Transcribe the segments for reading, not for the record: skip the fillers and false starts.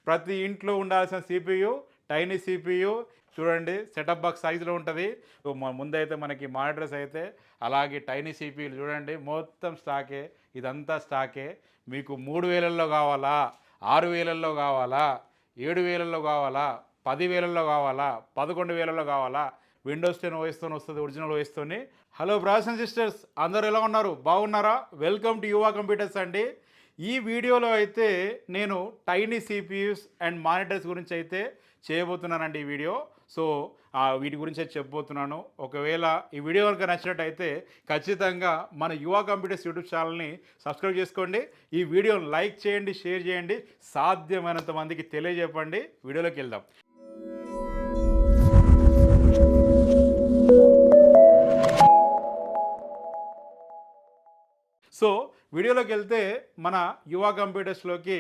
ప్రతి ఇంట్లో ఉండాల్సిన సిపియు, టైనీ సిపియు చూడండి సెటప్ బాక్స్ సైజులో ఉంటుంది. ముందైతే మనకి మానిటర్స్ అయితే అలాగే టైనీ సిపియూలు చూడండి మొత్తం స్టాకే. ఇదంతా స్టాకే. మీకు 3000లో కావాలా, 6000లో కావాలా, 7000లో కావాలా, 10,000లో కావాలా, 11,000లో కావాలా, విండోస్ 10 ఓఎస్తో వస్తుంది, ఒరిజినల్ ఓఎస్తోని. హలో బ్రదర్స్ అండ్ సిస్టర్స్, అందరూ ఎలా ఉన్నారు? బాగున్నారా? వెల్కమ్ టు యువా కంప్యూటర్స్ అండి. ఈ వీడియోలో అయితే నేను టైనీ సిపియూస్ అండ్ మానిటర్స్ గురించి అయితే చేయబోతున్నానండి ఈ వీడియో. సో వీటి గురించి అయితే చెప్పబోతున్నాను. ఒకవేళ ఈ వీడియో కనుక నచ్చినట్టయితే ఖచ్చితంగా మన యువా కంప్యూటర్స్ యూట్యూబ్ ఛానల్ని సబ్స్క్రైబ్ చేసుకోండి. ఈ వీడియోని లైక్ చేయండి, షేర్ చేయండి, సాధ్యమైనంత మందికి తెలియజెప్పండి. వీడియోలోకి వెళ్దాం. సో వీడియోలోకి వెళ్తే మన యువా కంప్యూటర్స్లోకి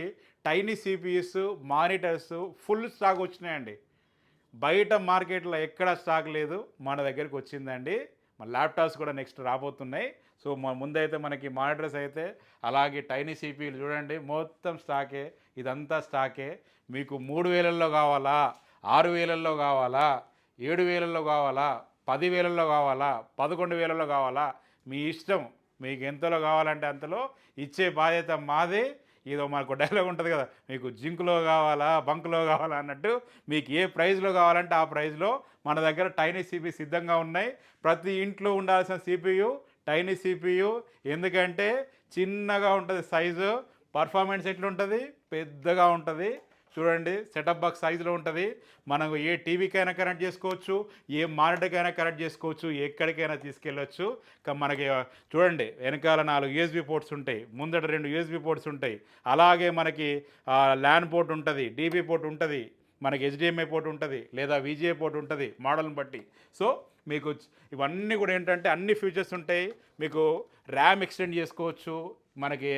tiny CPUs, monitors full stock వచ్చినాయండి. బయట మార్కెట్లో ఎక్కడ స్టాక్ లేదు, మన దగ్గరికి వచ్చిందండి. మన ల్యాప్టాప్స్ కూడా నెక్స్ట్ రాబోతున్నాయి. సో ముందైతే మనకి మానిటర్స్ అయితే అలాగే టైనీ సిపియూలు చూడండి మొత్తం స్టాకే. ఇదంతా స్టాకే. మీకు 3000లో కావాలా, 6000లో కావాలా, 7000లో కావాలా, 10,000లో కావాలా, 11,000లో కావాలా, మీ ఇష్టం. మీకు ఎంతలో కావాలంటే అంతలో ఇచ్చే బాధ్యత మాదే. ఏదో మనకు డైలాగ్ ఉంటుంది కదా, మీకు జింక్లో కావాలా, బంక్లో కావాలా అన్నట్టు మీకు ఏ ప్రైజ్లో కావాలంటే ఆ ప్రైజ్లో మన దగ్గర టైనీ సిపియు సిద్ధంగా ఉన్నాయి. ప్రతి ఇంట్లో ఉండాల్సిన సిపియు టైనీ సిపియు. ఎందుకంటే చిన్నగా ఉంటుంది సైజు, పర్ఫార్మెన్స్ ఎట్లుంటుంది, పెద్దగా ఉంటుంది. చూడండి సెటప్ బాక్స్ సైజులో ఉంటుంది. మనకు ఏ టీవీకైనా కనెక్ట్ చేసుకోవచ్చు, ఏ మానిటర్కైనా కనెక్ట్ చేసుకోవచ్చు, ఎక్కడికైనా తీసుకెళ్ళొచ్చు. మనకి చూడండి వెనకాల 4 యూఎస్బీ పోర్ట్స్ ఉంటాయి, ముందట 2 యూఎస్బీ పోర్ట్స్ ఉంటాయి. అలాగే మనకి ల్యాన్ పోర్ట్ ఉంటుంది, డీబీ పోర్ట్ ఉంటుంది, మనకి హెచ్డిఎంఐ పోర్ట్ ఉంటుంది, లేదా విజిఏ పోర్ట్ ఉంటుంది మోడల్ని బట్టి. సో మీకు ఇవన్నీ కూడా ఏంటంటే అన్ని ఫీచర్స్ ఉంటాయి. మీకు ర్యామ్ ఎక్స్టెండ్ చేసుకోవచ్చు, మనకి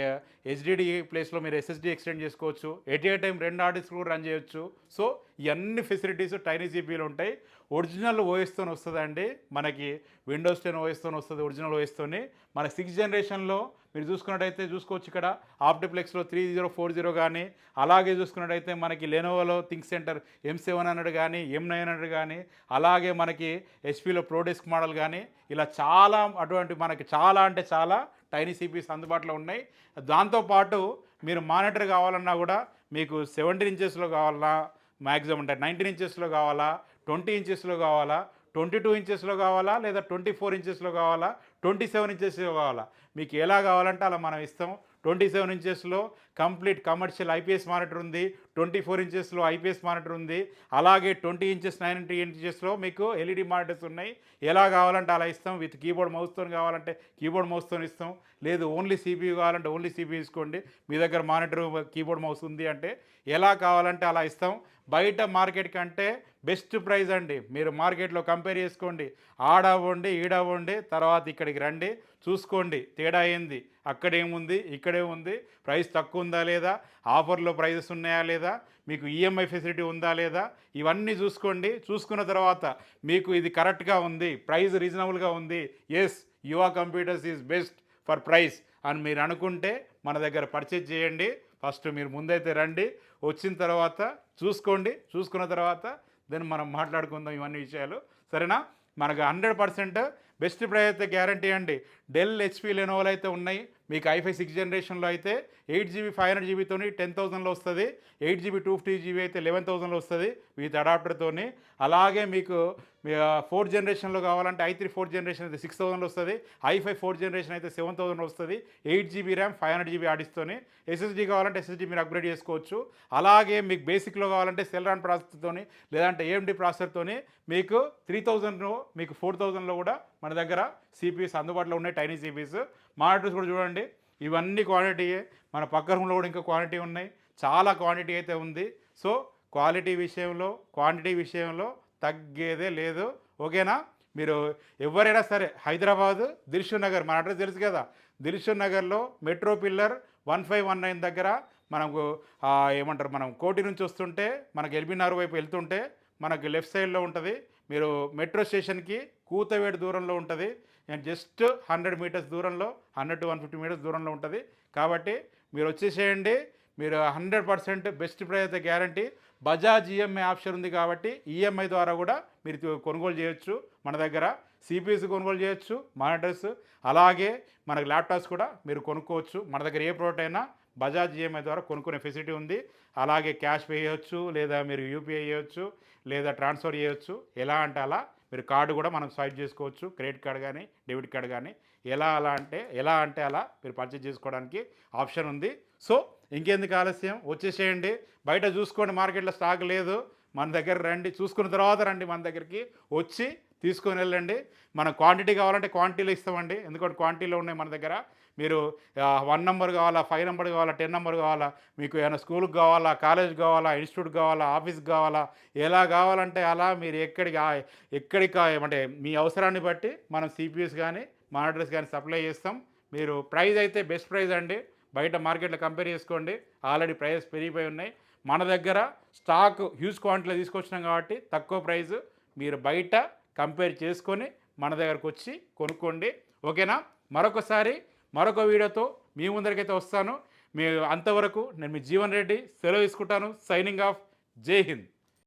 హెచ్డిడి ప్లేస్లో మీరు ఎస్ఎస్డి ఎక్స్టెండ్ చేసుకోవచ్చు, at a time 2 hard disk కూడా రన్ చేయొచ్చు. సో ఇవన్నీ ఫెసిలిటీస్ టైనీ సిపియూలో ఉంటాయి. ఒరిజినల్ ఓఎస్తో వస్తుందండి. మనకి విండోస్ 10 ఓఎస్తో వస్తుంది, ఒరిజినల్ ఓఎస్తోని. మన 6th జనరేషన్లో మీరు చూసుకున్నట్టయితే చూసుకోవచ్చు ఇక్కడ ఆప్టిప్లెక్స్లో 3040 కానీ, అలాగే చూసుకున్నట్టయితే మనకి లెనోవోలో థింక్ సెంటర్ M700 కానీ, M900 కానీ, అలాగే మనకి హెచ్పిలో ప్రోడెస్క్ మోడల్ కానీ, ఇలా చాలా అటువంటి మనకి చాలా అంటే చాలా టైనీ సిపియూస్ అందుబాటులో ఉన్నాయి. దాంతోపాటు మీరు మానిటర్ కావాలన్నా కూడా మీకు 17 ఇంచెస్లో కావాలా, మ్యాక్సిమం అంటే 19 ఇంచెస్లో కావాలా, 20 ఇంచెస్లో కావాలా, 22 ఇంచెస్లో కావాలా, లేదా 24 ఇంచెస్లో కావాలా, 27 ఇంచెస్లో కావాలా, మీకు ఎలా కావాలంటే అలా మనం ఇస్తాం. 27 ఇంచెస్లో కంప్లీట్ కమర్షియల్ ఐపీఎస్ మానిటర్ ఉంది, 24 ఇంచెస్లో ఐపీఎస్ మానిటర్ ఉంది, అలాగే 20 ఇంచెస్ 90 ఇంచెస్లో మీకు ఎల్ఈడి మానిటర్స్ ఉన్నాయి. ఎలా కావాలంటే అలా ఇస్తాం. విత్ కీబోర్డ్ మౌస్తో కావాలంటే కీబోర్డ్ మౌస్తో ఇస్తాం, లేదు ఓన్లీ సిపియూ కావాలంటే ఓన్లీ సిపియూ తీసుకోండి. మీ దగ్గర మానిటర్ కీబోర్డ్ మౌస్ ఉంది అంటే ఎలా కావాలంటే అలా ఇస్తాం. బయట మార్కెట్ కంటే బెస్ట్ ప్రైస్ అండి. మీరు మార్కెట్లో కంపేర్ చేసుకోండి, ఆడవ్వండి ఈడవ్వండి, తర్వాత ఇక్కడికి రండి, చూసుకోండి తేడా ఏంది, అక్కడేముంది ఇక్కడేముంది, ప్రైస్ తక్కువ ఉందా లేదా, ఆఫర్లో ప్రైజెస్ ఉన్నాయా లేదా, మీకు ఈఎంఐ ఫెసిలిటీ ఉందా లేదా, ఇవన్నీ చూసుకోండి. చూసుకున్న తర్వాత మీకు ఇది కరెక్ట్గా ఉంది, ప్రైస్ రీజనబుల్గా ఉంది, S Yuva computers is best for price అని మీరు అనుకుంటే మన దగ్గర పర్చేజ్ చేయండి. ఫస్ట్ మీరు ముందైతే రండి, వచ్చిన తర్వాత చూసుకోండి, చూసుకున్న తర్వాత దెన్ మనం మాట్లాడుకుందాం ఇవన్నీ విషయాలు, సరేనా? మనకు 100% బెస్ట్ ప్రైస్ అయితే గ్యారంటీ అండి. డెల్, హెచ్పి, లెనోవోలు అయితే ఉన్నాయి. మీకు i5 6th జనరేషన్లో అయితే 8GB 500GB 10,000లో వస్తుంది, 8GB 250GB అయితే 11,000లో వస్తుంది విత్ అడాప్టర్తోని. అలాగే మీకు 4th జనరేషన్లో కావాలంటే i3 4th జనరేషన్ అయితే 6,000లో వస్తుంది, i5 4th జనరేషన్ అయితే 7,000లో వస్తుంది, 8GB ర్యామ్ 500GB ఆడిస్తోని. ఎస్ఎస్డి కావాలంటే ఎస్ఎస్డి మీరు అప్గ్రేడ్ చేసుకోవచ్చు. అలాగే మీకు బేసిక్లో కావాలంటే సెల్రాన్ ప్రాసెసర్తోని, లేదంటే ఏఎండి ప్రాసెసర్తోని మీకు 3,000 మీకు 4,000లో కూడా మన దగ్గర సిపియూస్ అందుబాటులో ఉన్నాయి, టైనీ సిపియూస్. మానిటర్స్ కూడా చూడండి, ఇవన్నీ క్వాలిటీయే. మన పక్క రూమ్లో కూడా ఇంకా క్వాలిటీ ఉన్నాయి, చాలా క్వాంటిటీ అయితే ఉంది. సో క్వాలిటీ విషయంలో క్వాంటిటీ విషయంలో తగ్గేదే లేదు, ఓకేనా? మీరు ఎవరైనా సరే హైదరాబాదు దిల్షుక్ నగర్, మన అడ్రస్ తెలుసు కదా, దిల్షుక్ నగర్లో మెట్రో పిల్లర్ 1519 దగ్గర మనకు ఏమంటారు, మనం కోటి నుంచి వస్తుంటే మనకు ఎల్బీనగర్ వైపు వెళ్తుంటే మనకు లెఫ్ట్ సైడ్లో ఉంటుంది. మీరు మెట్రో స్టేషన్కి కూతవేడు దూరంలో ఉంటుంది, జస్ట్ 100 మీటర్స్ దూరంలో, 100 to 150 మీటర్స్ దూరంలో ఉంటుంది. కాబట్టి మీరు వచ్చేసేయండి. మీరు 100% బెస్ట్ ప్రైస్ అయితే గ్యారంటీ. బజాజ్ ఈఎంఐ ఆప్షన్ ఉంది కాబట్టి ఈఎంఐ ద్వారా కూడా మీరు కొనుగోలు చేయొచ్చు మన దగ్గర. సిపిఎస్ కొనుగోలు చేయొచ్చు, మానిటర్స్, అలాగే మనకు ల్యాప్టాప్స్ కూడా మీరు కొనుక్కోవచ్చు. మన దగ్గర ఏ ప్రోడక్ట్ అయినా బజాజ్ ఈఎంఐ ద్వారా కొనుక్కునే ఫెసిలిటీ ఉంది. అలాగే క్యాష్ పే చేయొచ్చు, లేదా మీరు యూపీఐ చేయొచ్చు, లేదా ట్రాన్స్ఫర్ చేయొచ్చు. ఎలా అంటే అలా మీరు కార్డు కూడా మనం స్వైప్ చేసుకోవచ్చు, క్రెడిట్ కార్డ్ కానీ డెబిట్ కార్డ్ కానీ. ఎలా అంటే అలా మీరు పర్చేజ్ చేసుకోవడానికి ఆప్షన్ ఉంది. సో ఇంకెందుకు ఆలస్యం, వచ్చేసేయండి. బయట చూసుకోండి, మార్కెట్లో స్టాక్ లేదు, మన దగ్గర రండి, చూసుకున్న తర్వాత రండి మన దగ్గరికి, వచ్చి తీసుకొని వెళ్ళండి. మన క్వాంటిటీ కావాలంటే క్వాంటిటీలో ఇస్తామండి, ఎందుకంటే క్వాంటిటీలో ఉన్నాయి మన దగ్గర. మీరు 1 నెంబర్ కావాలా, 5 నెంబర్ కావాలా, 10 నెంబర్ కావాలా, మీకు ఏమైనా స్కూల్కి కావాలా, కాలేజ్ కావాలా, ఇన్స్టిట్యూట్ కావాలా, ఆఫీస్కి కావాలా, ఎలా కావాలంటే అలా మీరు ఎక్కడికి అంటే మీ అవసరాన్ని బట్టి మనం సిపిఎస్ కానీ మానిటర్స్ కానీ సప్లై చేస్తాం. మీరు ప్రైస్ అయితే బెస్ట్ ప్రైస్ అండి, బయట మార్కెట్లో కంపేర్ చేసుకోండి, ఆల్రెడీ ప్రైస్ పెరిగిపోయి ఉన్నాయి. మన దగ్గర స్టాక్ హ్యూజ్ క్వాంటిటీలో తీసుకొచ్చినాం కాబట్టి తక్కువ ప్రైస్. మీరు బయట కంపేర్ చేసుకొని మన దగ్గరకు వచ్చి కొనుక్కోండి, ఓకేనా. మరొకసారి మరొక వీడియోతో మీ ముందరికైతే వస్తాను. అంతవరకు నేను మీ జీవన్ రెడ్డి సెలవు తీసుకుంటాను. Signing off. జై హింద్.